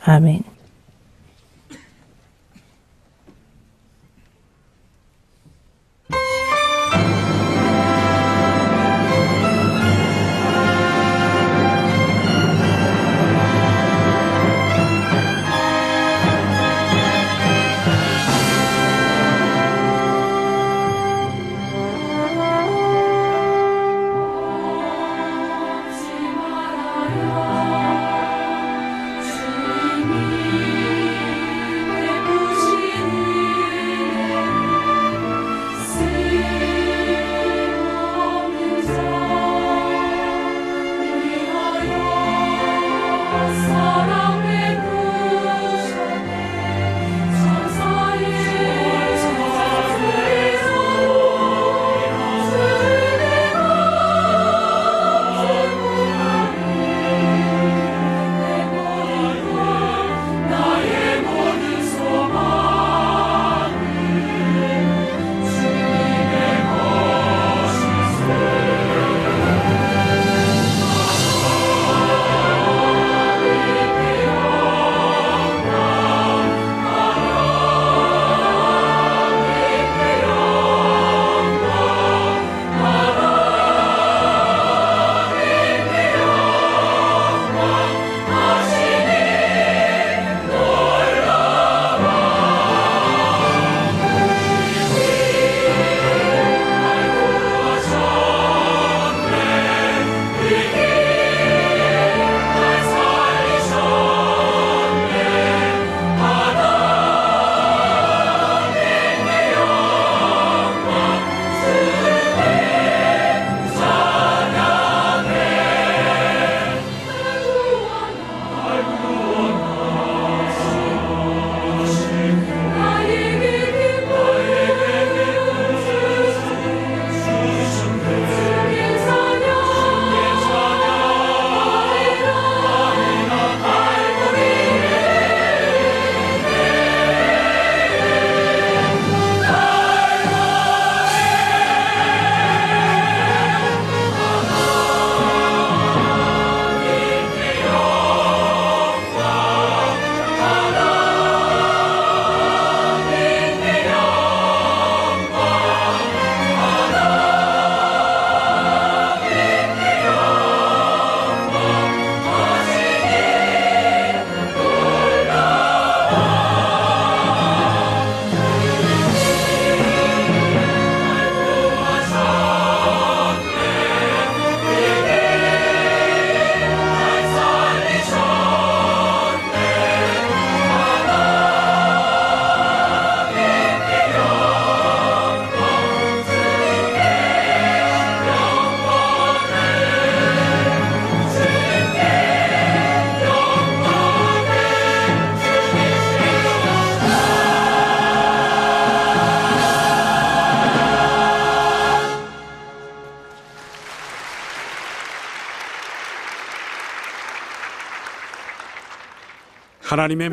Amen.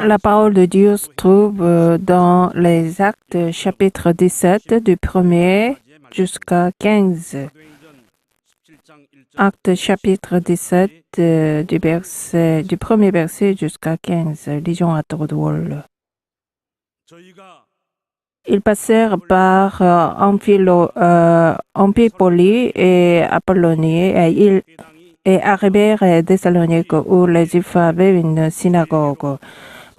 La parole de Dieu se trouve dans les Actes chapitre 17 du 1er jusqu'à 15. Actes chapitre 17 du premier verset jusqu'à 15. Lisons à tour de rôle. Ils passèrent par Amphipolis et Apollonie et arrivèrent à Thessalonique où les Juifs avaient une synagogue.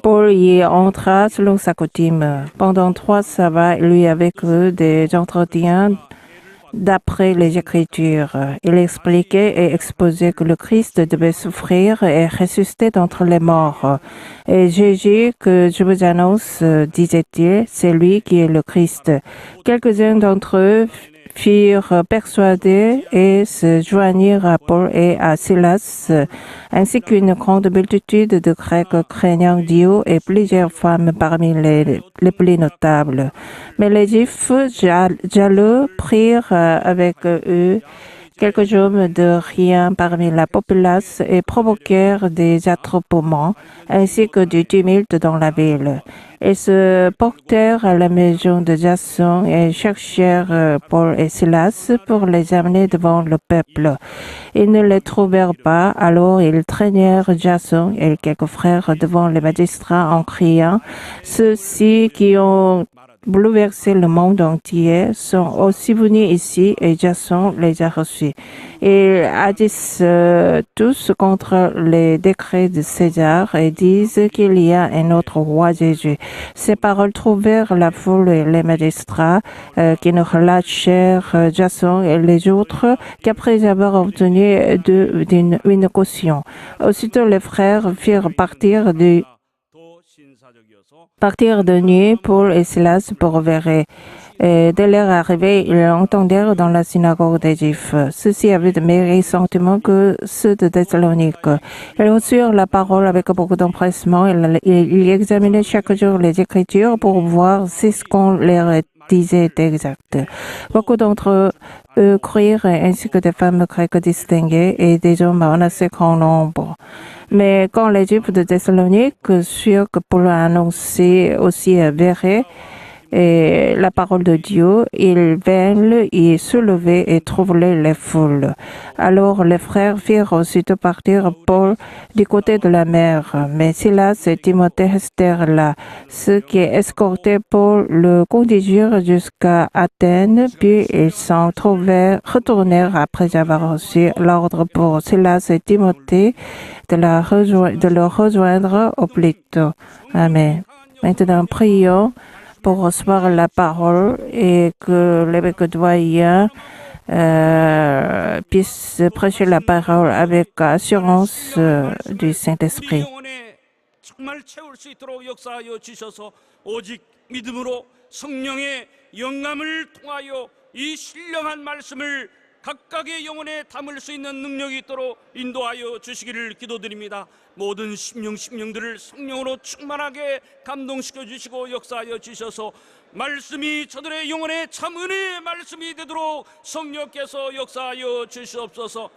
Paul y entra selon sa coutume. Pendant 3 sabbats, il lui avait cru des entretiens d'après les Écritures. Il expliquait et exposait que le Christ devait souffrir et ressusciter d'entre les morts. Et Jésus, que je vous annonce, disait-il, c'est lui qui est le Christ. Quelques-uns d'entre eux furent persuadés et se joignirent à Paul et à Silas, ainsi qu'une grande multitude de Grecs craignant Dieu et plusieurs femmes parmi les plus notables. Mais les Juifs jaloux prirent avec eux quelques hommes de rien parmi la populace et provoquèrent des attroupements ainsi que du tumulte dans la ville. Ils se portèrent à la maison de Jason et cherchèrent Paul et Silas pour les amener devant le peuple. Ils ne les trouvèrent pas, alors ils traînèrent Jason et quelques frères devant les magistrats en criant « Ceux-ci qui ont bouleversé le monde entier sont aussi venus ici et Jason les a reçus. Ils agissent tous contre les décrets de César et disent qu'il y a un autre roi Jésus. » Ces paroles trouvèrent la foule et les magistrats qui ne relâchèrent Jason et les autres qu'après avoir obtenu une caution. Aussitôt les frères firent partir de nuit Paul et Silas pour Vérée. Et dès leur arrivée, ils entendirent dans la synagogue des Juifs. Ceux-ci avaient de meilleurs sentiments que ceux de Thessalonique. Ils reçurent la parole avec beaucoup d'empressement. Ils examinaient chaque jour les Écritures pour voir si ce qu'on leur disait était exact. Beaucoup d'entre eux crurent, ainsi que des femmes grecques distinguées et des hommes en assez grand nombre. Mais quand les Juifs de Thessalonique surent que Paul a annoncé aussi à Vérée et la parole de Dieu, ils vinrent y soulever et troubler les foules. Alors les frères firent aussitôt partir Paul du côté de la mer, mais Silas et Timothée restèrent là. Ceux qui escortaient Paul le conduisirent jusqu'à Athènes, puis ils s'en retournèrent après avoir reçu l'ordre pour Silas et Timothée de le rejoindre au plus tôt. Amen. Maintenant, prions pour recevoir la parole et que l'évêque doyen puisse prêcher la parole avec assurance du Saint-Esprit. 정말 채울 수 있도록 역사하여 주셔서 오직 믿음으로 성령의 영감을 통하여 이 신령한 말씀을 각각의 영혼에 담을 수 있는 능력이 있도록 인도하여 주시기를 기도드립니다. 모든 심령들을 성령으로 충만하게 감동시켜 주시고 역사하여 주셔서 말씀이 저들의 영혼에 참 은혜의 말씀이 되도록 성령께서 역사하여 주시옵소서.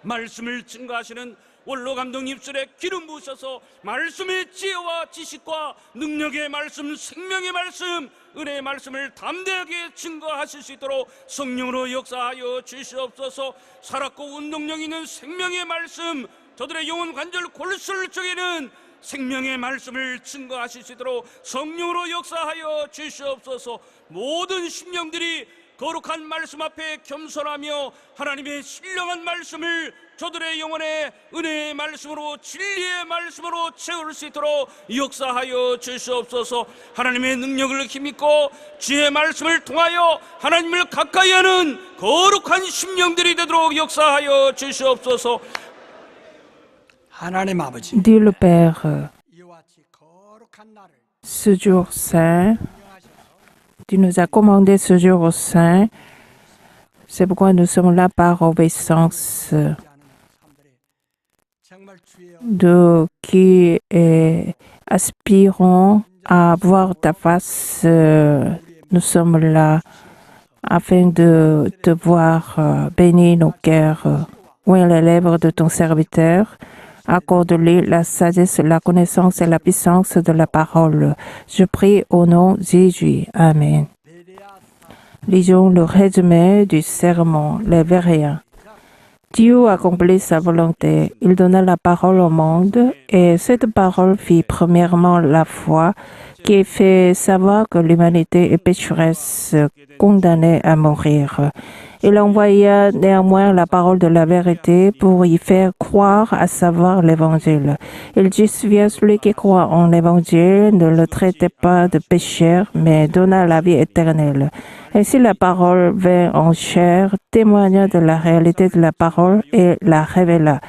말씀을 증거하시는 원로 감독 입술에 기름 부으셔서 말씀의 지혜와 지식과 능력의 말씀, 생명의 말씀, 은혜의 말씀을 담대하게 증거하실 수 있도록 성령으로 역사하여 주시옵소서. 살았고 운동력 있는 생명의 말씀, 저들의 영혼 관절 골수를 쪼개는 생명의 말씀을 증거하실 수 있도록 성령으로 역사하여 주시옵소서. 모든 심령들이 거룩한 말씀 앞에 겸손하며 하나님의 신령한 말씀을 저들의 영혼에 은혜의 말씀으로 진리의 말씀으로 채울 수 있도록 역사하여 주시옵소서. 하나님의 능력을 힘입고 주의 말씀을 통하여 하나님을 가까이 하는 거룩한 심령들이 되도록 역사하여 주시옵소서. 하나님 아버지, Dieu le Père, ce jour saint, tu nous as commandé ce jour saint, c'est pourquoi nous sommes là par obéissance de qui aspirons à voir ta face. Nous sommes là afin de te voir bénir nos cœurs. Ouvre les lèvres de ton serviteur. Accorde-lui la sagesse, la connaissance et la puissance de la parole. Je prie au nom de Jésus. Amen. Lisons le résumé du sermon, les Véréens. Dieu accomplit sa volonté. Il donna la parole au monde et cette parole fit premièrement la foi qui fait savoir que l'humanité est pécheresse, condamnée à mourir. Il envoya néanmoins la parole de la vérité pour y faire croire, à savoir l'Évangile. Il justifia celui qui croit en l'Évangile, ne le traitait pas de pécheur, mais donna la vie éternelle. Ainsi la parole vint en chair, témoigna de la réalité de la parole et la révéla.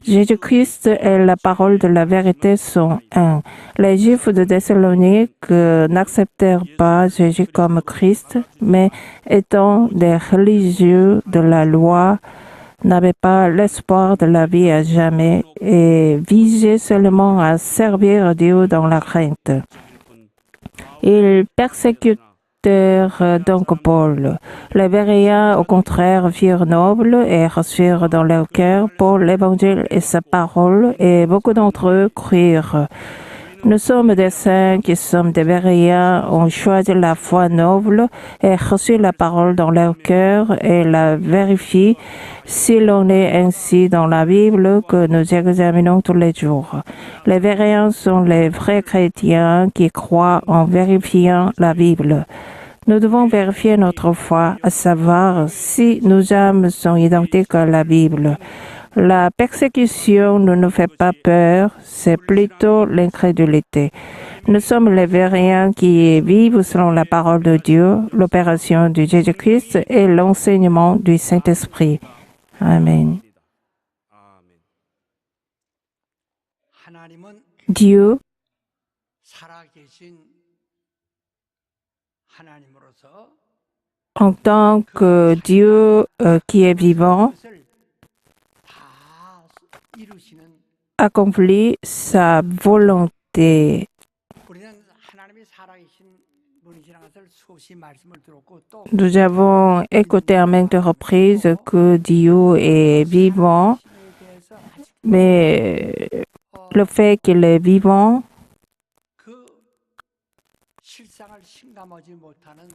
Jésus-Christ et la parole de la vérité sont un. Les Juifs de Thessalonique n'acceptèrent pas Jésus comme Christ, mais étant des religieux de la loi, n'avaient pas l'espoir de la vie à jamais et visaient seulement à servir Dieu dans la crainte. Ils caractère donc Paul. Les Béréens, au contraire, firent noble et reçurent dans leur cœur Paul l'évangile et sa parole, et beaucoup d'entre eux crurent. Nous sommes des saints qui sommes des Béréens, ont choisi la foi noble et reçu la parole dans leur cœur et la vérifient s'il en est ainsi dans la Bible que nous examinons tous les jours. Les Béréens sont les vrais chrétiens qui croient en vérifiant la Bible. Nous devons vérifier notre foi, à savoir si nos âmes sont identiques à la Bible. La persécution ne nous fait pas peur, c'est plutôt l'incrédulité. Nous sommes les Béréens qui vivent selon la parole de Dieu, l'opération de Jésus-Christ et l'enseignement du Saint-Esprit. Amen. 아멘. 하나님은 Dieu, 살아계신 하나님으로서 en tant que Dieu qui est vivant, 그것을 다 이루시는 accomplit sa volonté. 우리는 하나님이 살아계신 분이시라는 것을 수없이 말씀을 들었고 또 Nous avons écouté à maintes reprises que Dieu est vivant, 신에 대해서 아직 mais le fait qu'il est vivant, 그 실상을 실감하지 못하는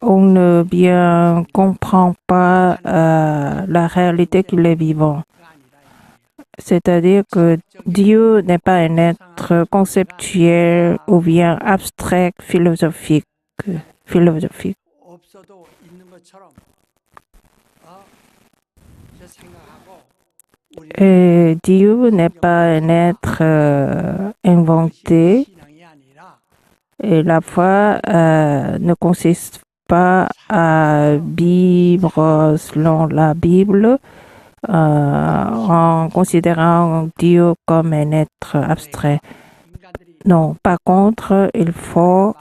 on ne bien comprend pas la réalité qu'il est vivant. 가 아니라 C'est-à-dire que Dieu n'est pas un être conceptuel ou bien abstrait, philosophique. 없어도 있는 것처럼 이제 생각하고 우리 Et Dieu n'est pas un être inventé. 신앙이 아니라 Et la foi ne consiste pas à vivre selon la Bible en considérant Dieu comme un être abstrait. 인간들이 Non, par contre, il faut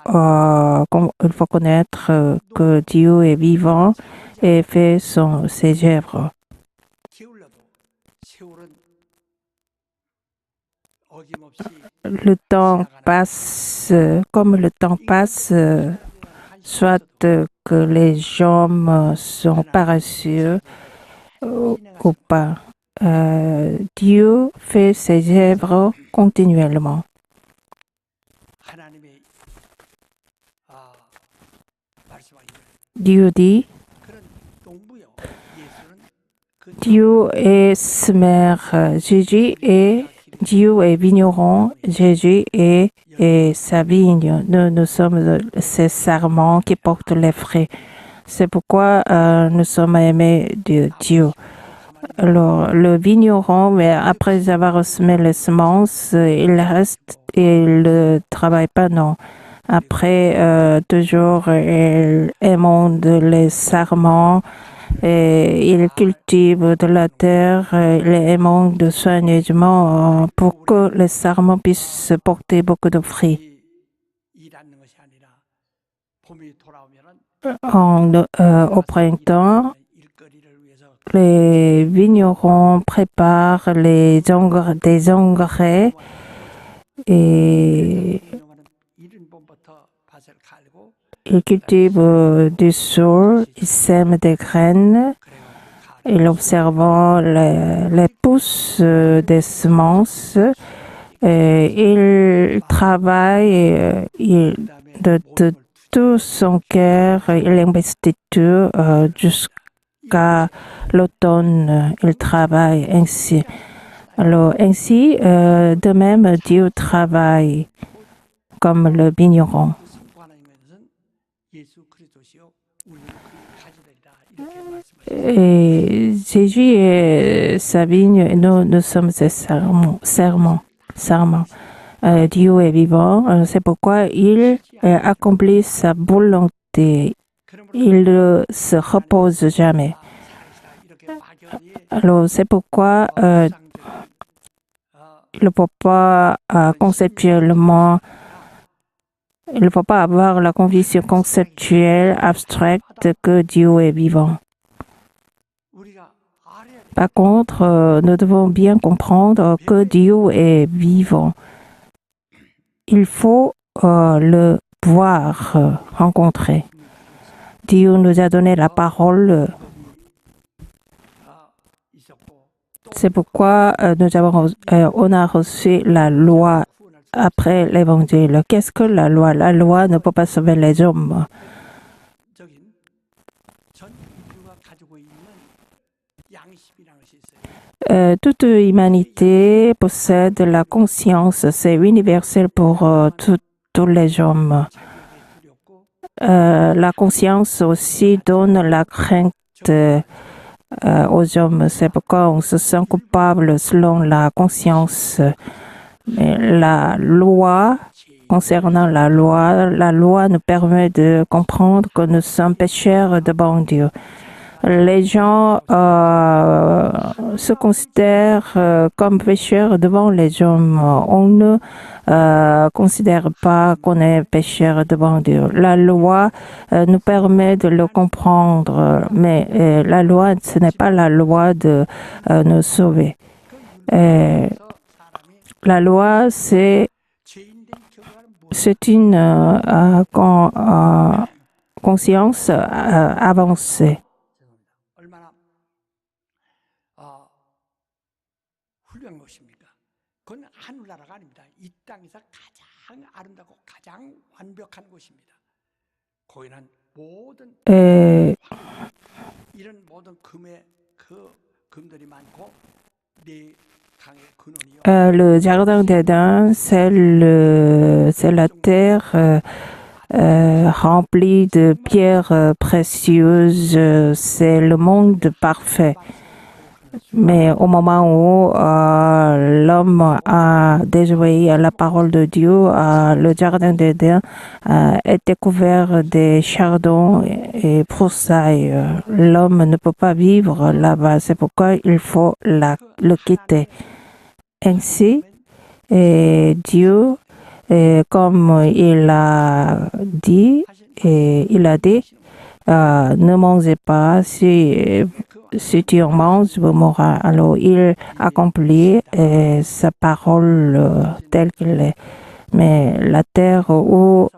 connaître que Dieu est vivant et fait ses œuvres. 기울여도 세월은 어김없이 Le temps passe, comme le temps passe, soit que les hommes sont paresseux ou pas. Dieu fait ses œuvres continuellement. 하나님의 말씀하기를 Dieu dit, 그런 농부요 예수는 그 Dieu est semeur, Jésus est Dieu est vigneron, Jésus est sa vigne. Nous sommes ces sarments qui portent les fruits. C'est pourquoi nous sommes aimés de Dieu. Alors, le vigneron, mais après avoir semé les semences, il reste et il ne travaille pas, non. Après, toujours, il émonde les sarments et il cultive de la terre, il émonde soigneusement pour que les sarments puissent porter beaucoup de fruits. 일하는 것이 아니라 봄이 돌아오면은 Au printemps, 일거리를 위해서 les vignerons préparent des engrais et 운영하는 이른 봄부터 밭을 갈고 ils cultivent du sol, ils sèment des graines, 그리고 ils observent les pousses des semences, ils travaillent de tout son cœur, il investit tout jusqu'à l'automne, il travaille ainsi. Alors ainsi, de même, Dieu travaille comme le vigneron. 성부 하나님의 뜻은 예수 그리스도시요 우리는 그의 가지들이다 이렇게 말씀하셨습니다. Et Jésus est sa vigne et nous sommes ses serments. Dieu est vivant, c'est pourquoi il accomplit sa volonté. Il ne se repose jamais. 이렇게 막연히 Alors c'est pourquoi il ne faut pas conceptuellement, il ne faut pas avoir la conviction conceptuelle abstraite que Dieu est vivant. 우리가 알아야 돼. Par contre, nous devons bien comprendre que Dieu est vivant. Il faut le voir, rencontrer. Dieu nous a donné la parole. C'est pourquoi on a reçu la loi après l'évangile. Qu'est-ce que la loi? La loi ne peut pas sauver les hommes. Toute humanité possède la conscience. C'est universel pour tous les hommes. La conscience aussi donne la crainte aux hommes. C'est pourquoi on se sent coupable selon la conscience. Mais la loi, concernant la loi nous permet de comprendre que nous sommes pécheurs devant Dieu. Les gens se considèrent comme pécheurs devant les hommes. On ne considère pas qu'on est pécheur devant Dieu. La loi nous permet de le comprendre, mais la loi, ce n'est pas la loi de nous sauver. La loi, c'est une conscience avancée. 그건 하늘나라가 아닙니다. 이 땅에서 가장 아름답고 가장 완벽한 곳입니다. 거기는 모든 이런 모든 금들이 많고 네 강의 근원이요. Le jardin d'Éden, c'est la terre remplie de pierres précieuses. C'est le monde parfait. Mais au moment où l'homme a désobéi à la parole de Dieu, le jardin d'Éden était couvert des chardons et broussailles. L'homme ne peut pas vivre là-bas, c'est pourquoi il faut le quitter. Ainsi, Dieu, comme il a dit, ne mangez pas, si tu en manges, vous mourras. Alors, il accomplit sa parole telle qu'elle est. Mais la terre où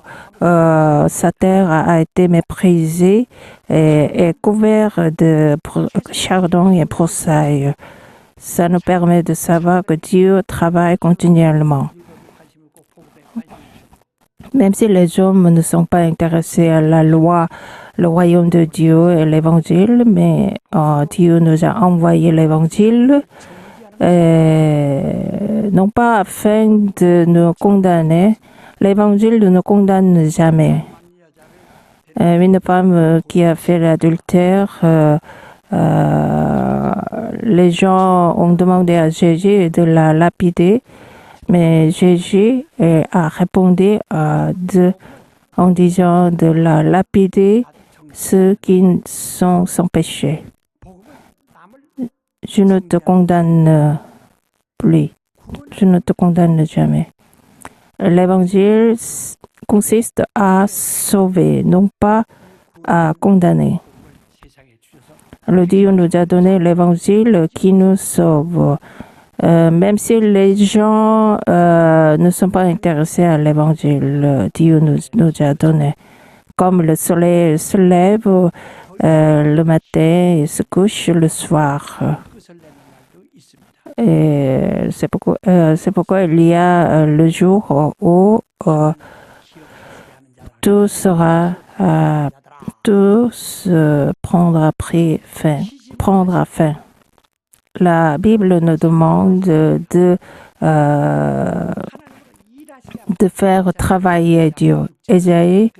sa terre a été méprisée est couverte de chardons et broussailles. Ça nous permet de savoir que Dieu travaille continuellement. Même si les hommes ne sont pas intéressés à la loi, le royaume de Dieu et l'évangile, mais Dieu nous a envoyé l'évangile, non pas afin de nous condamner. L'évangile ne nous condamne jamais. Une femme qui a fait l'adultère, les gens ont demandé à Jésus de la lapider, mais Jésus a répondu en disant de la lapider ceux qui sont sans péché. Je ne te condamne plus. Je ne te condamne jamais. L'évangile consiste à sauver, non pas à condamner. Le Dieu nous a donné l'évangile qui nous sauve. Même si les gens ne sont pas intéressés à l'évangile, Dieu nous a donné. Comme le soleil se lève le matin et se couche le soir. Et c'est pourquoi il y a le jour où tout prendra fin. La Bible nous demande de faire travailler Dieu. Ésaïe,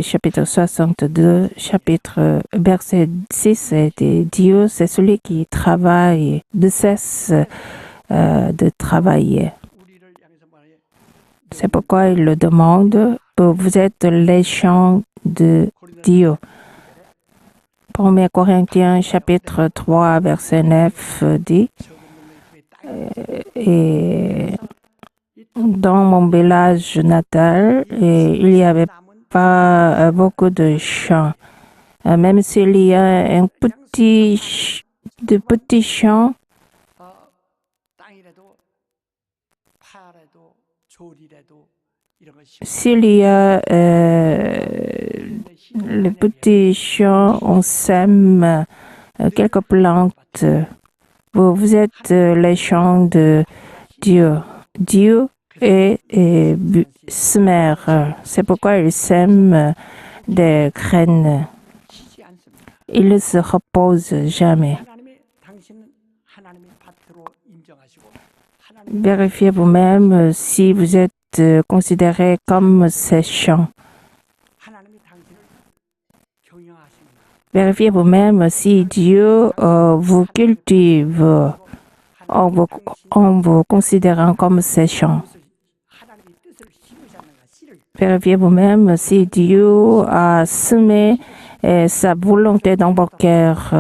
chapitre 62, verset 6, dit Dieu, c'est celui qui travaille, ne cesse de travailler. C'est pourquoi il le demande. Vous êtes les champs de Dieu. 1 Corinthiens chapitre 3 verset 9 dit et dans mon village natal il n'y avait pas beaucoup de champs. Même s'il y a de petits champs, 이런 것이 S'il y a les petits champs, on sème quelques plantes. Vous êtes les champs de Dieu. Dieu est semeur. C'est pourquoi il sème des graines. 쉬지 않습니다. Il ne se repose jamais. 하나님의 당신은 하나님의 밭으로 인정하시고 하나님 Vérifiez vous-même si vous êtes considéré comme ces champs. 하나님이 당신을 경영하십니다. Vérifiez vous-même si Dieu vous cultive en vous considérant comme ces champs. 하나님의 뜻을 심으셨는가 씨를 Vérifiez vous-même si Dieu a semé sa volonté dans vos cœurs,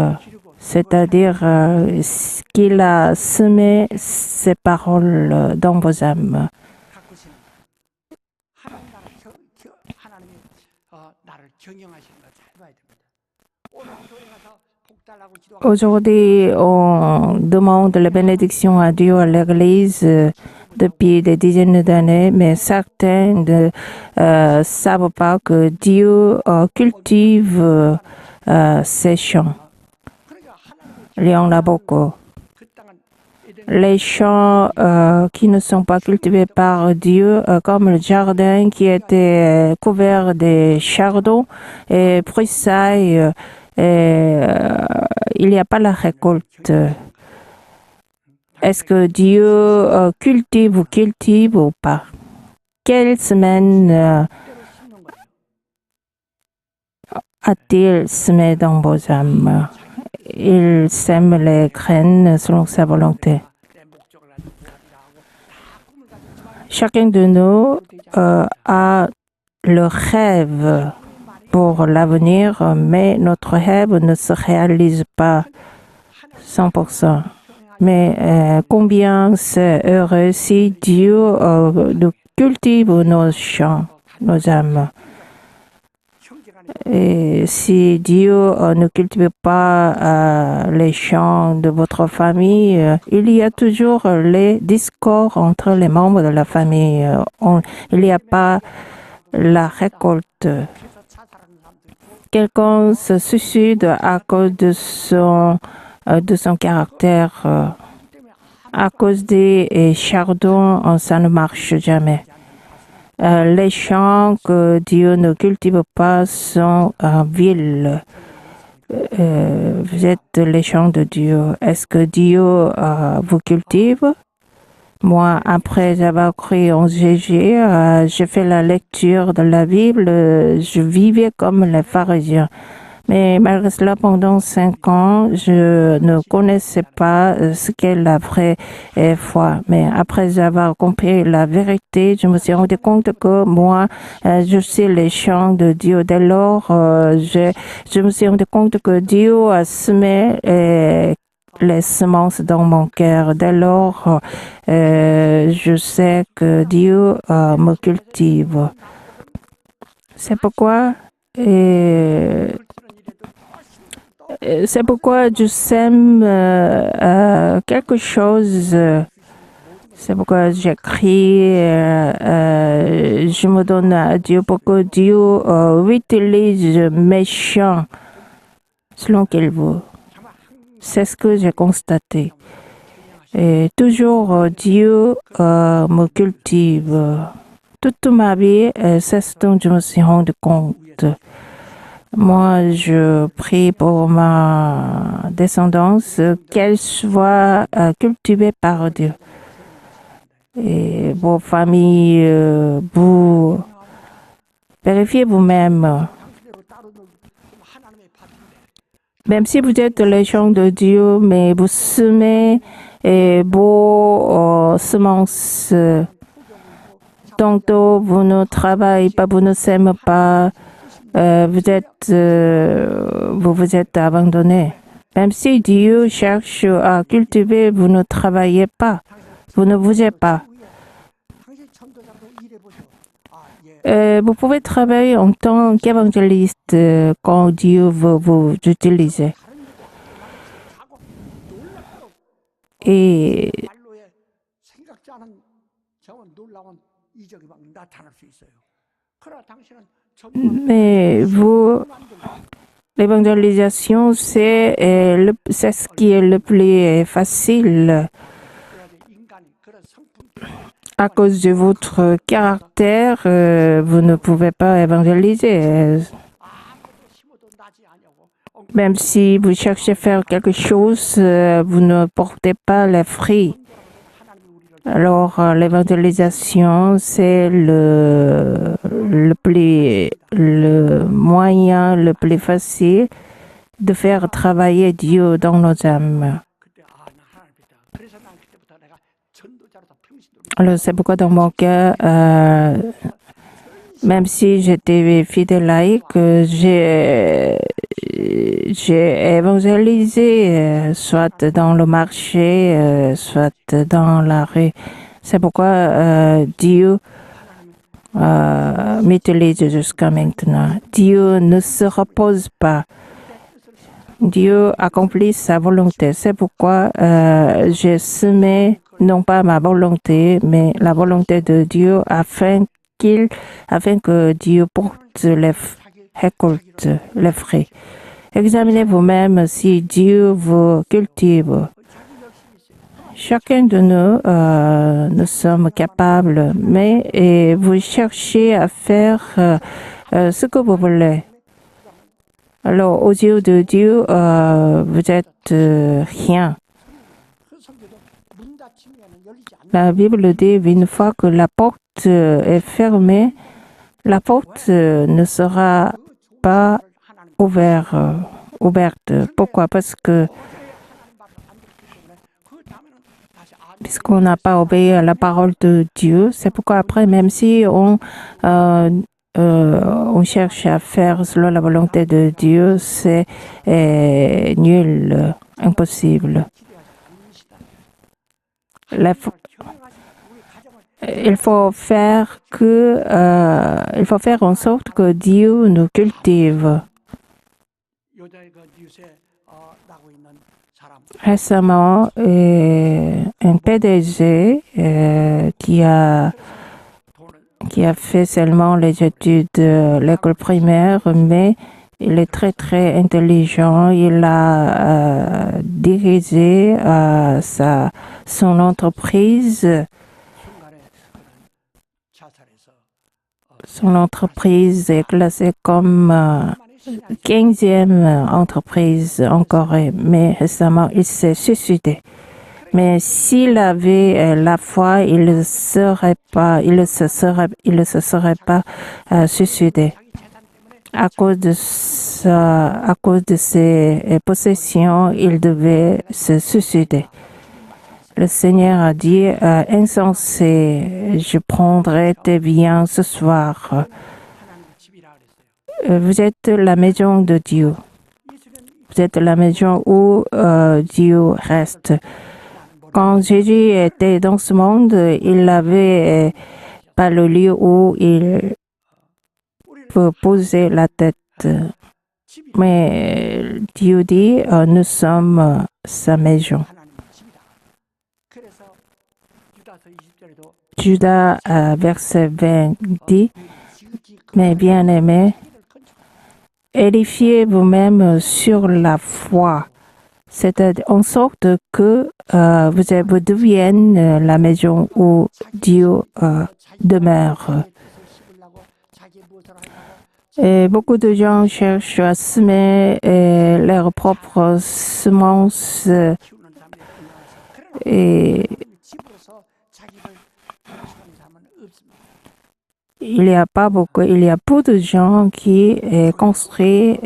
c'est-à-dire qu'il a semé ses paroles dans vos âmes. 가꾸시는 하나님 나를 경영하시는 걸 잘 봐야 됩니다. 오늘 교회 가서 복달하고 기도하고 Aujourd'hui, on demande la bénédiction à Dieu à l'Église depuis des dizaines d'années, mais certains ne savent pas que Dieu cultive ces champs. 그러니까 하나님의 Il y en a beaucoup. 그 땅은 에덴 Les champs qui ne sont pas cultivés par Dieu, comme le jardin qui était couvert de chardons et broussailles, il n'y a pas la récolte. Est-ce que Dieu cultive ou pas? Quelle semaine 때로 심는 거예요. a-t-il semé dans vos âmes? Il sème les graines selon sa volonté. 내 목적을 가지고 구하리라 하고 다 꿈을 가졌지만 Chacun de nous a le rêve pour l'avenir, mais notre rêve ne se réalise pas 100%. Mais combien c'est heureux si Dieu nous cultive nos champs, nos âmes. 형제간에 Et si Dieu ne cultive pas les champs de votre famille, il y a toujours les discords entre les membres de la famille. Il n'y a pas la récolte. 그래서 자살하는 사람도 있고 Quelqu'un se suicide à cause de son caractère. 때문에 À cause des chardons, ça ne marche jamais. Les champs que Dieu ne cultive pas sont vils. Vous êtes les champs de Dieu. Est-ce que Dieu vous cultive? Moi, après avoir cru en Jésus, j'ai fait la lecture de la Bible. Je vivais comme les pharisiens. Mais malgré cela, pendant 5 ans, je ne connaissais pas ce qu'est la vraie foi. Mais après avoir compris la vérité, je me suis rendu compte que moi, je suis les champs de Dieu. Dès lors, je me suis rendu compte que Dieu a semé les semences dans mon cœur. Dès lors, je sais que Dieu me cultive. C'est pourquoi c'est pourquoi je sème quelque chose. C'est pourquoi j'écris, je me donne à Dieu pour que Dieu utilise mes chants selon qu'il veut. C'est ce que j'ai constaté. Et toujours Dieu me cultive. Toute ma vie, c'est ce dont je me suis rendu compte. Moi, je prie pour ma descendance, qu'elle soit cultivée par Dieu. Et vos familles, vous vérifiez vous-même. Même si vous êtes les champs de Dieu, mais vous semez vos semences. Tantôt, vous ne travaillez pas, vous ne s'aimez pas. Vous vous êtes abandonné. Même si Dieu cherche à cultiver, vous ne travaillez pas. Vous ne bougez pas. Vous pouvez travailler en tant qu'évangéliste quand Dieu veut vous utiliser. Et 이적이 막 나타날 수 있어요. 그러나 당신은 Mais vous, l'évangélisation, c'est ce qui est le plus facile. 인간이 그런 성품 À cause de votre caractère, vous ne pouvez pas évangéliser. 아무도 심어도 나지 않냐고 Même si vous cherchez à faire quelque chose, vous ne portez pas les fruits. 하나님이 우리를 Alors, l'évangélisation, c'est le moyen le plus facile de faire travailler Dieu dans nos âmes. 그때 나 하나님 뵙다. 그래서 난 그때부터 내가 전도자로서 평신도를 Alors, c'est pourquoi dans mon cas, même si j'étais fidèle laïque, j'ai évangélisé, soit dans le marché, soit dans la rue. C'est pourquoi Dieu m'utilise jusqu'à maintenant. Dieu ne se repose pas. Dieu accomplit sa volonté. C'est pourquoi j'ai semé non pas ma volonté, mais la volonté de Dieu afin que Dieu porte les récolte les fruits. Examinez vous-même si Dieu vous cultive. Chacun de nous sommes capables, mais vous cherchez à faire ce que vous voulez. Alors, aux yeux de Dieu, vous êtes rien. 그 성경도 문 닫히면은 열리지 않는 La Bible dit une fois que la porte est fermée, la porte ne sera pas 하나님 ouverte. Pourquoi? Parce que 하나님 말을 안 듣기 때문에 그 다음에는 다시 안 puisqu'on n'a pas obéi à la parole de Dieu, c'est pourquoi après, même si on cherche à faire selon la volonté de Dieu, c'est nul, impossible. Il faut faire en sorte que Dieu nous cultive. 요새 그 뉴스에 나고 있는 사람 Récemment, un PDG qui a fait seulement les études de l'école primaire, mais il est très très intelligent. Il a dirigé son entreprise. 순간에 자살해서 Son entreprise est classée comme 15e entreprise en Corée, mais récemment il s'est suicidé. Mais s'il avait la foi, il ne se serait pas suicidé. À cause de ses possessions, il devait se suicider. Le Seigneur a dit, insensé, je prendrai tes biens ce soir. 하나님 집이라 그랬어요. Vous êtes la maison de Dieu. Vous êtes la maison où Dieu reste. Quand Jésus était dans ce monde, il n'avait pas le lieu où il peut poser la tête. Mais Dieu dit, nous sommes sa maison. 하나님 집이다. 그래서 유다서 20절에도 Judas, verset 20, dit, mes bien-aimés, édifiez vous-même sur la foi, c'est-à-dire en sorte que vous devienne la maison où Dieu demeure. Et beaucoup de gens cherchent à semer leurs propres semences et il y a peu de gens qui construisent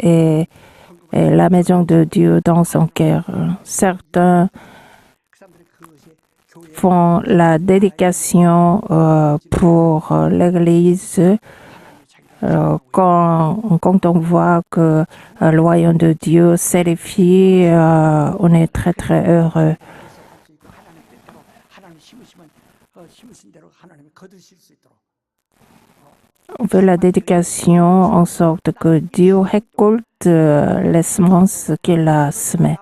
la maison de Dieu dans son cœur. Certains font la dédication pour l'Église. Quand on voit que le royaume de Dieu s'édifie, on est très très heureux. On fait la dédication en sorte que Dieu récolte les semences qu'il a semées.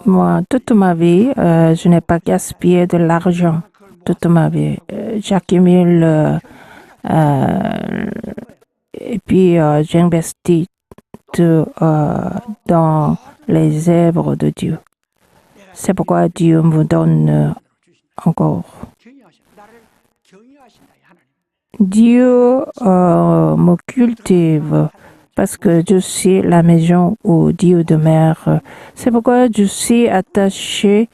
Moi, toute ma vie, je n'ai pas gaspillé de l'argent. toute ma vie. J'accumule et puis j'investis dans les œuvres de Dieu. C'est pourquoi Dieu me donne encore. Dieu me cultive parce que je suis la maison où Dieu demeure. C'est pourquoi je suis attaché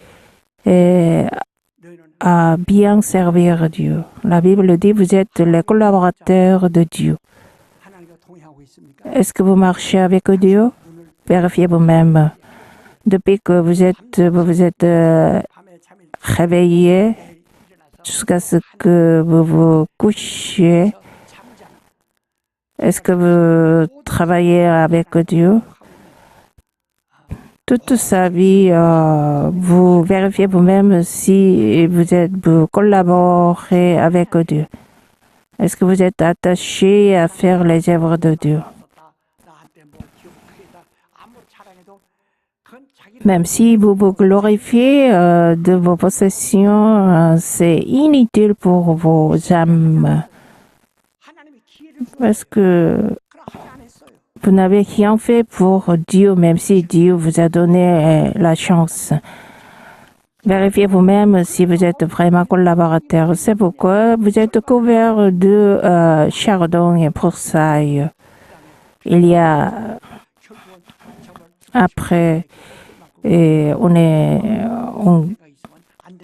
à bien servir Dieu. La Bible dit, vous êtes les collaborateurs de Dieu. Est-ce que vous marchez avec Dieu? Vérifiez vous-même. Depuis que vous êtes réveillé jusqu'à ce que vous vous couchiez, est-ce que vous travaillez avec Dieu? Toute sa vie, vous vérifiez vous-même si vous collaborez avec Dieu. Est-ce que vous êtes attaché à faire les œuvres de Dieu? Même si vous vous glorifiez de vos possessions, c'est inutile pour vos âmes. Parce que vous n'avez rien fait pour Dieu, même si Dieu vous a donné la chance. Vérifiez vous-même si vous êtes vraiment collaborateur. C'est pourquoi vous êtes couvert de chardon et broussailles. Il y a après et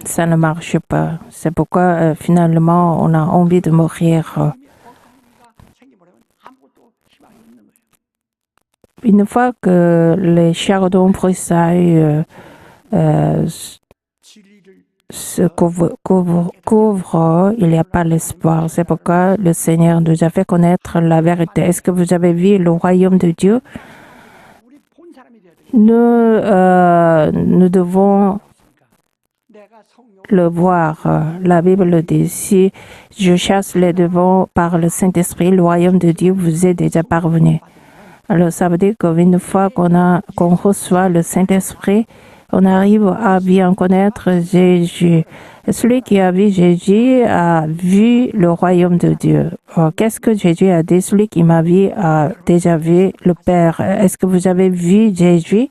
ça ne marche pas. C'est pourquoi finalement on a envie de mourir. Une fois que les chardons broussailles se couvrent, il n'y a pas l'espoir. C'est pourquoi le Seigneur nous a fait connaître la vérité. Est-ce que vous avez vu le royaume de Dieu? Nous devons le voir. La Bible dit, si je chasse les démons par le Saint-Esprit, le royaume de Dieu vous est déjà parvenu. Alors ça veut dire qu'une fois qu'on reçoit le Saint-Esprit, on arrive à bien connaître Jésus. Celui qui a vu Jésus a vu le royaume de Dieu. Qu'est-ce que Jésus a dit? Celui qui m'a vu a déjà vu le Père. Est-ce que vous avez vu Jésus?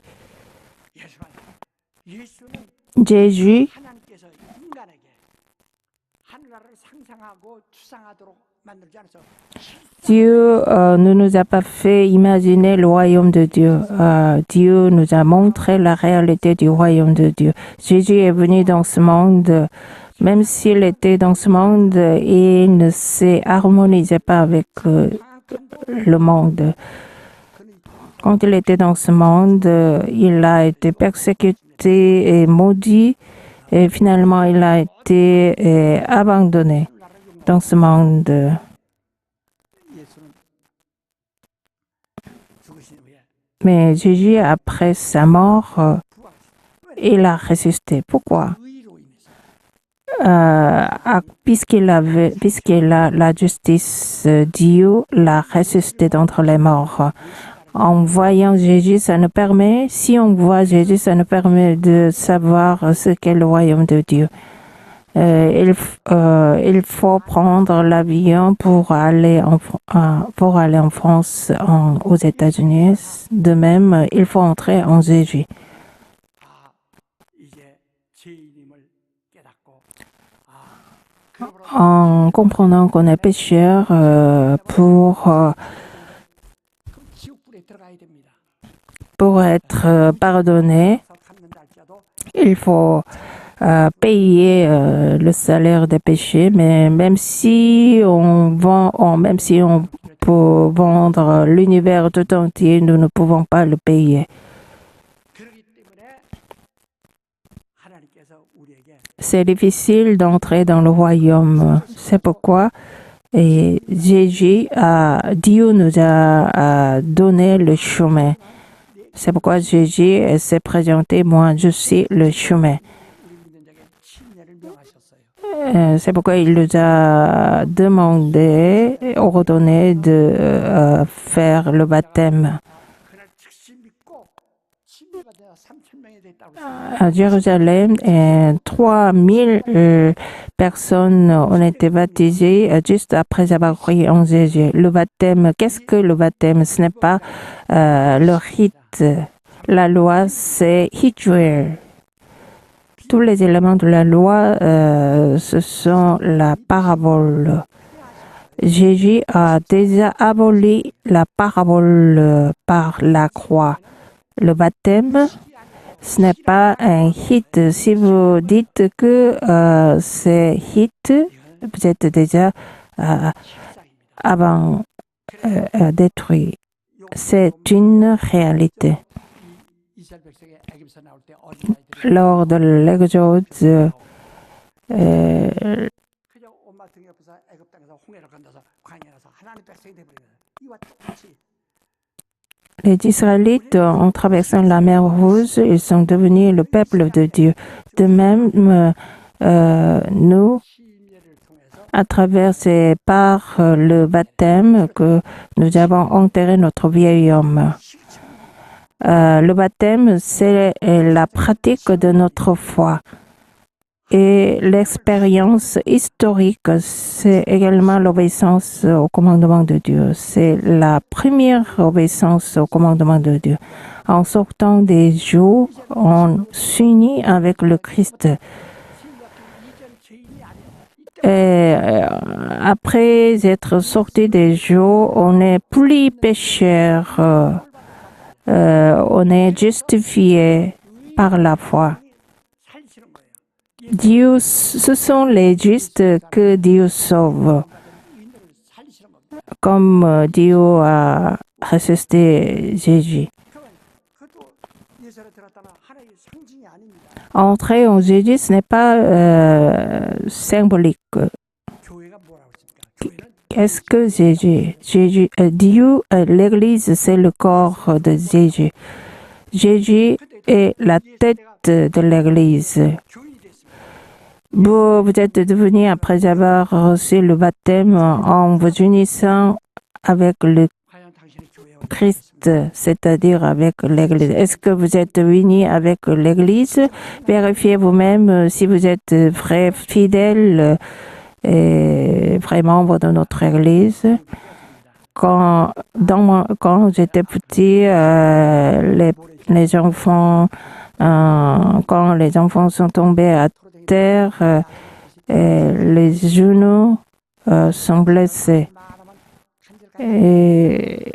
Jésus Dieu ne nous a pas fait imaginer le royaume de Dieu. Dieu nous a montré la réalité du royaume de Dieu. Jésus est venu dans ce monde. Même s'il était dans ce monde, il ne s'est harmonisé pas avec le monde. Quand il était dans ce monde, il a été persécuté et maudit. Et finalement, il a été abandonné dans ce monde. Mais Jésus, après sa mort, il a résisté. Pourquoi? Puisqu'il a la justice, Dieu l'a ressuscité d'entre les morts. En voyant Jésus, si on voit Jésus, ça nous permet de savoir ce qu'est le royaume de Dieu. Il faut prendre l'avion pour aller en France, aux États-Unis. De même, il faut entrer en Jésus. En comprenant qu'on est pécheur, pour être pardonné, il faut payer le salaire des péchés, mais même si on peut vendre l'univers tout entier, nous ne pouvons pas le payer. C'est difficile d'entrer dans le royaume. C'est pourquoi Dieu nous a donné le chemin. C'est pourquoi Jésus s'est présenté, moi je suis le chemin. C'est pourquoi il nous a ordonné de faire le baptême. à Jérusalem, 3000 personnes ont été baptisées juste après avoir cru en Jésus. Le baptême, qu'est-ce que le baptême? Ce n'est pas le rite. La loi, c'est rituel. Tous les éléments de la loi, ce sont la parabole. Jésus a déjà aboli la parabole par la croix. Le baptême, ce n'est pas un rite. Si vous dites que c'est rite, vous êtes déjà avant détruit. C'est une réalité. Lors de l'exode, les Israélites, en traversant la mer Rouge, ils sont devenus le peuple de Dieu. De même, nous, à travers par le baptême que nous avons enterré notre vieil homme. Le baptême, c'est la pratique de notre foi. Et l'expérience historique, c'est également l'obéissance au commandement de Dieu. C'est la première obéissance au commandement de Dieu. En sortant des jours, on s'unit avec le Christ. Et après être sorti des jours, on n'est plus pécheur. On est justifié par la foi. Dieu, ce sont les justes que Dieu sauve. Comme Dieu a ressuscité Jésus. Entrer en Jésus, ce n'est pas symbolique. Qu'est-ce que Jésus? Dieu, l'Église, c'est le corps de Jésus. Jésus est la tête de l'Église. Vous êtes devenu, après avoir reçu le baptême, en vous unissant avec le Christ, c'est-à-dire avec l'Église. Est-ce que vous êtes unis avec l'Église? Vérifiez vous-même si vous êtes vrai fidèle et vrai membre de notre Église. Quand j'étais petit, les enfants, quand les enfants sont tombés à terre, les genoux sont blessés. Et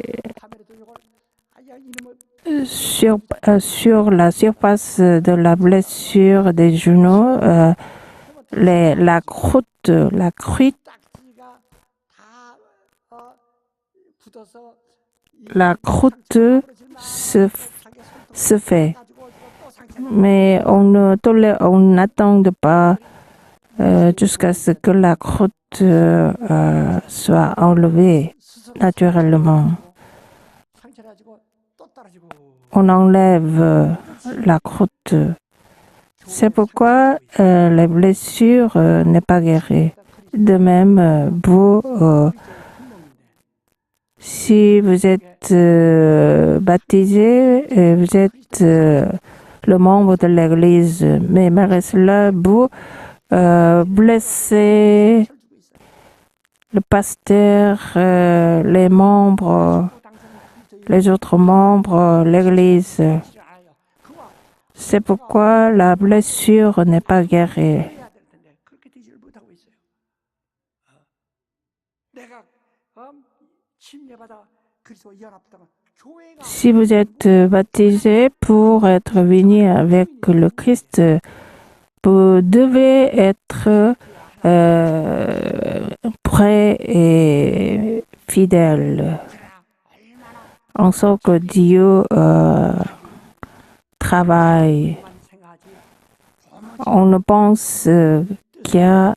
sur la surface de la blessure des genoux, la croûte se fait. Mais on n'attend pas jusqu'à ce que la croûte soit enlevée naturellement. On enlève la croûte. C'est pourquoi les blessures n'est pas guérie. De même, vous, si vous êtes baptisé, vous êtes le membre de l'Église, mais malgré cela, vous blessez le pasteur, les membres, les autres membres, l'Église. C'est pourquoi la blessure n'est pas guérie. Si vous êtes baptisé pour être venu avec le Christ, vous devez être prêt et fidèle. En sorte que Dieu travaille. On ne pense qu'il y a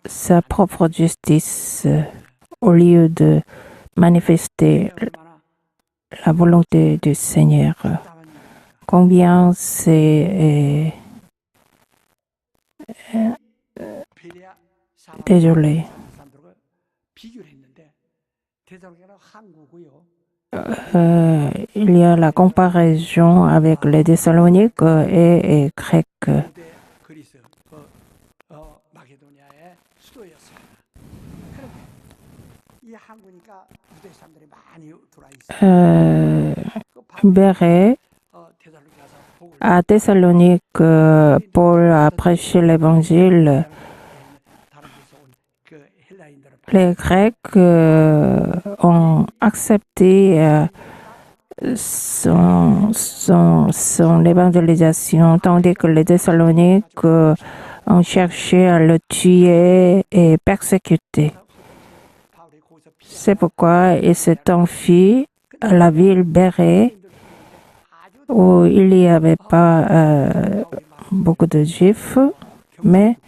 sa propre justice au lieu de manifester la volonté du Seigneur. Combien c'est désolé. il y a la comparaison avec les Thessaloniques et Grecs. 고대 그리스 마게도니아의 수도였습니다. 그런데 이 항구니까 유대 사람들이 많이 들어와 있어요. Béret, 데살로니가 가서 복을 à Thessalonique, Paul a prêché l'évangile. 다른 데서 온 그 헬라인들을 Les Grecs ont accepté son évangélisation, tandis que les Thessaloniques ont cherché à le tuer et persécuter. 바울이 거기서 피 C'est pourquoi il s'est enfui à la ville Béret, 아주 où il n'y avait pas beaucoup de Juifs, mais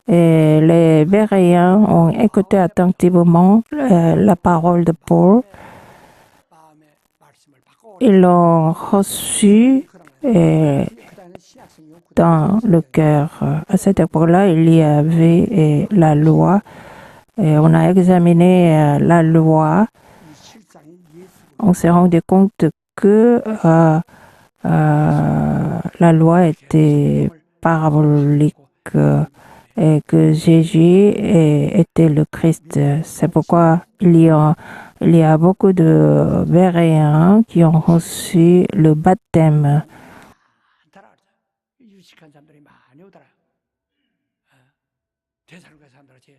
les Béréens ont écouté attentivement la parole de Paul. 마음의 말씀을 바꿔 Ils l'ont reçu 그다음에 신약성경 dans le cœur. À cette époque-là, il y avait la loi. Et on a examiné la loi. 이 실상인 예수 On s'est rendu compte que la loi était parabolique et que Jésus était le Christ. C'est pourquoi il y a beaucoup de Béréens qui ont reçu le baptême. 많더라. 유식한 사람들이 많이 오더라. 대사로가 사람들이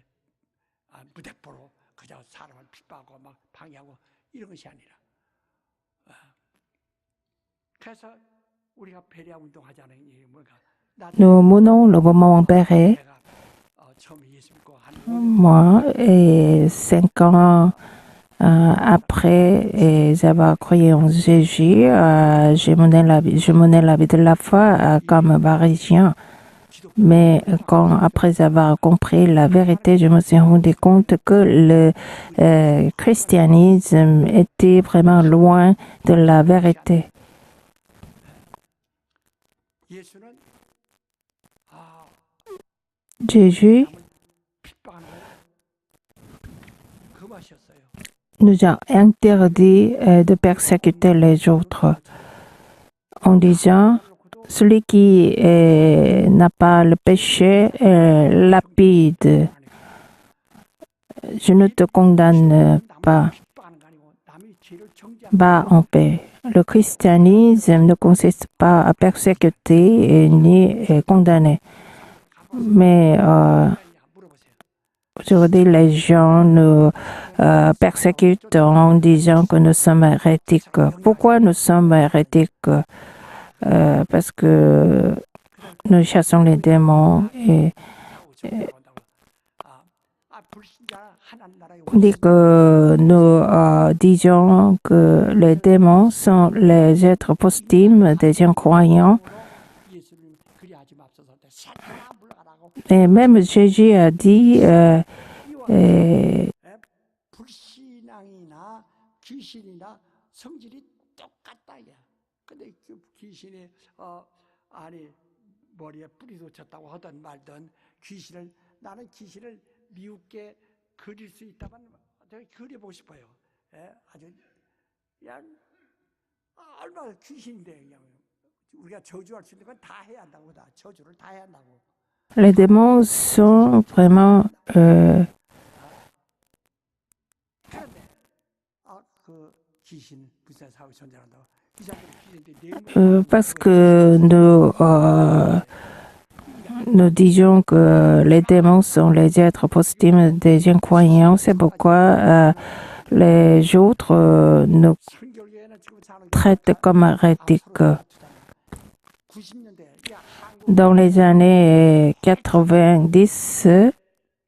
무대포로 그저 사람을 핍박하고 막 방해하고 이런 것이 아니라. 그래서 우리가 배려 운동하자는 게 뭔가 Nous menons le mouvement Béret. 내가 처음에 예수 믿고 한 Moi, et 5 ans après avoir cru en Jésus, je menais la vie de la foi comme pharisien. Mais après avoir compris la vérité, je me suis rendu compte que le christianisme était vraiment loin de la vérité. 예수는 Jésus 핍박하는 그 맛이었어요. nous a interdit de persécuter les autres en disant celui qui n'a pas le péché est lapide. Je ne te condamne pas. 핍박하는 거 아니고 남의 죄를 정죄하는 Va en paix. Le christianisme ne consiste pas à persécuter ni à condamner. Mais 거냐 물어보세요. aujourd'hui, les gens nous persécutent en disant que nous sommes hérétiques. Pourquoi nous sommes hérétiques? Parce que nous chassons les démons et 불신자 하나님 나라에 on dit que nous disons que les démons sont les êtres posthumes des incroyants. 예수님 그리하지 맙소서. 사탄아 물러가라고. Et même Jésus a dit 불신앙이나 귀신이나 성질이 똑같다 이야. 근데 그 귀신이 아니 머리에 뿌리도 쳤다고 하든 말든 귀신을 나는 귀신을 미웃게 그릴 수 있다면 내가 그려보고 싶어요. 아주 야 얼마나 귀신인데 그냥 우리가 저주할 수 있는 건 다 해야 한다고 다 저주를 다 해야 한다고. les démons sont vraiment 그런데 그 귀신 불사 사회 존재한다고 이 사람들 귀신들 parce que nous disons que les démons sont les êtres posthumes des incroyants. C'est pourquoi les autres nous 성결교회는 지금 사는 traitent comme hérétiques. 90년대 Dans les années 90,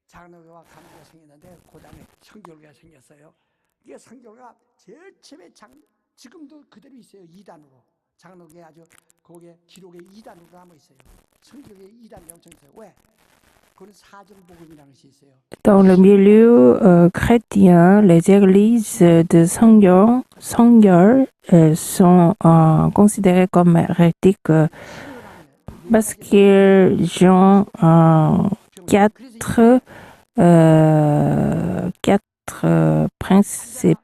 장로교와 감교가 생겼는데 그 다음에 성결교가 생겼어요. 이게 성결교가 제일 처음에 지금도 그대로 있어요. 2단으로 장로교에 아주 거기에 기록에 2단으로 남아 있어요. 성결교에 2단이 엄청 있어요. 왜? 그건 사정복음이라는 것이 있어요. dans le milieu chrétien, les églises de Sangyol sont considérées comme hérétiques parce qu'ils ont quatre principes.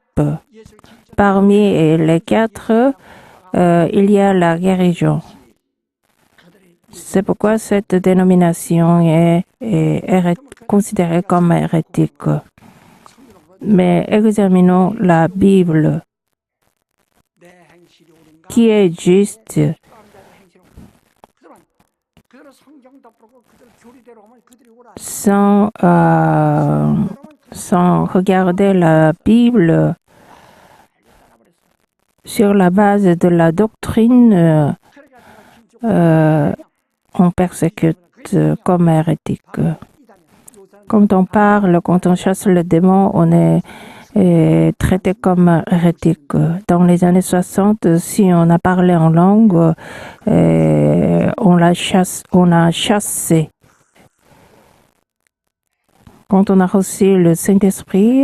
parmi les 4, il y a la guérison. C'est pourquoi cette dénomination est considérée comme hérétique. Mais examinons la Bible, qui est juste. Sans regarder la Bible sur la base de la doctrine, on persécute comme hérétique. Quand on parle, quand on chasse le démon, on est traité comme hérétique. Dans les années 60, si on a parlé en langue, on a chassé. Quand on a reçu le Saint-Esprit,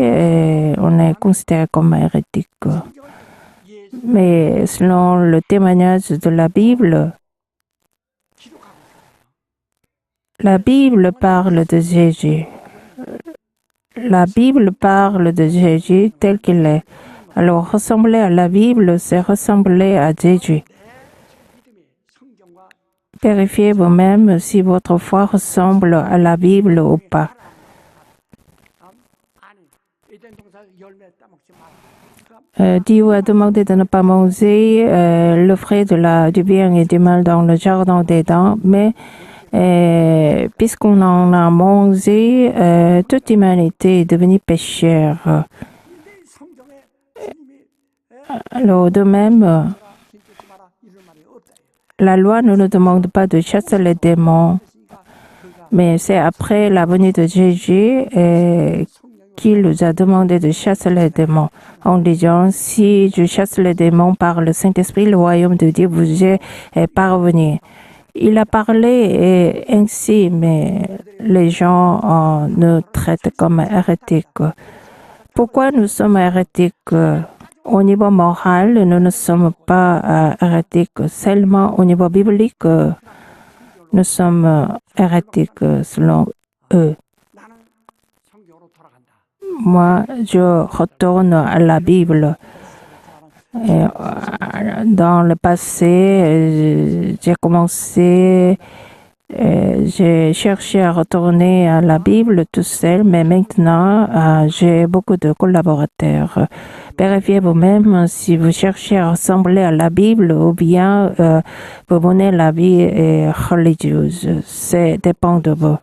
on est considéré comme hérétique. Mais selon le témoignage de la Bible parle de Jésus. La Bible parle de Jésus tel qu'il est. Alors, ressembler à la Bible, c'est ressembler à Jésus. Vérifiez vous-même si votre foi ressemble à la Bible ou pas. Dieu a demandé de ne pas manger le fruit du bien et du mal dans le jardin d'Éden, mais puisqu'on en a mangé, toute l'humanité est devenue pécheur. Alors, de même, la loi ne nous demande pas de chasser les démons, mais c'est après la venue de Jésus qu'il nous a demandé de chasser les démons, en disant, si je chasse les démons par le Saint-Esprit, le royaume de Dieu vous est parvenu. Il a parlé ainsi, mais les gens nous traitent comme hérétiques. Pourquoi nous sommes hérétiques? Au niveau moral, nous ne sommes pas hérétiques. Seulement au niveau biblique, nous sommes hérétiques selon eux. Moi, je retourne à la Bible. Et, dans le passé, j'ai cherché à retourner à la Bible tout seul, mais maintenant, j'ai beaucoup de collaborateurs. Vérifiez vous-même si vous cherchez à ressembler à la Bible ou bien vous menez la vie religieuse. Ça dépend de vous.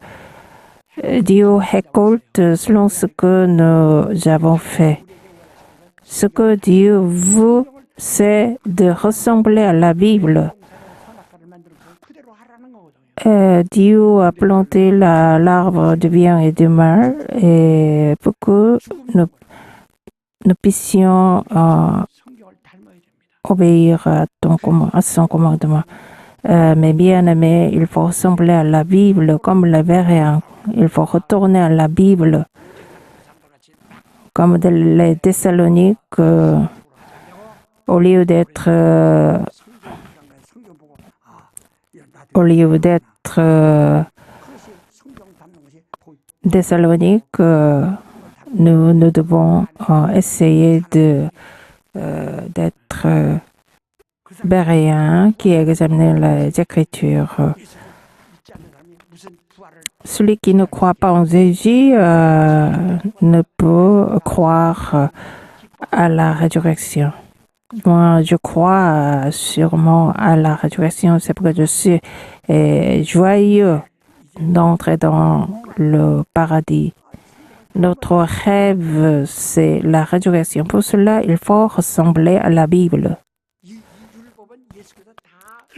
Dieu récolte selon ce que nous avons fait. Ce que Dieu veut, c'est de ressembler à la Bible. Dieu a planté l'arbre du bien et du mal et pour que nous puissions obéir à son commandement. Mais bien aimé, il faut ressembler à la Bible comme les Béréens. Il faut retourner à la Bible comme les Thessaloniques, au lieu d'être Thessaloniques, nous devons essayer d'être Béréens qui examinent les Écritures. Celui qui ne croit pas en Jésus ne peut croire à la résurrection. Moi, je crois sûrement à la résurrection. C'est pourquoi je suis joyeux d'entrer dans le paradis. Notre rêve, c'est la résurrection. Pour cela, il faut ressembler à la Bible.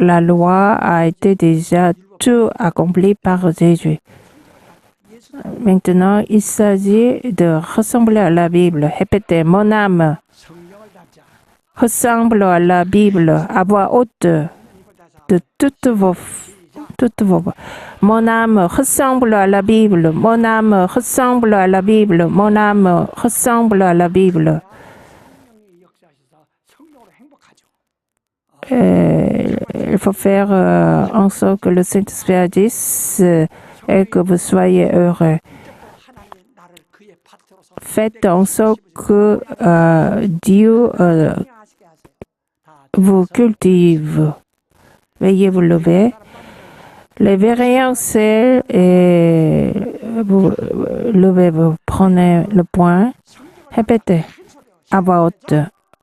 La loi a été déjà tout accompli par Jésus. Maintenant, il s'agit de ressembler à la Bible. Répétez, mon âme ressemble à la Bible à voix haute de toutes vos. Mon âme ressemble à la Bible. Mon âme ressemble à la Bible. Mon âme ressemble à la Bible. Il faut faire en sorte que le Saint-Esprit agisse et que vous soyez heureux. Faites en sorte que Dieu vous cultive. Veuillez vous lever. Levez en ciel et vous levez, vous prenez le point. Répétez à voix haute.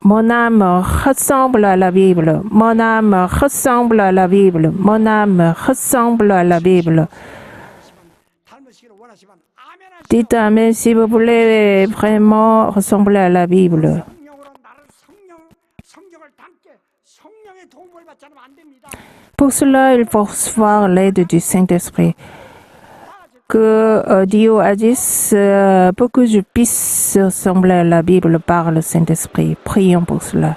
Mon âme ressemble à la Bible. Mon âme ressemble à la Bible. Mon âme ressemble à la Bible. Dites Amen si vous voulez vraiment ressembler à la Bible. Pour cela, il faut recevoir l'aide du Saint-Esprit. Que Dieu agisse pour que je puisse ressembler à la Bible par le Saint-Esprit. Prions pour cela.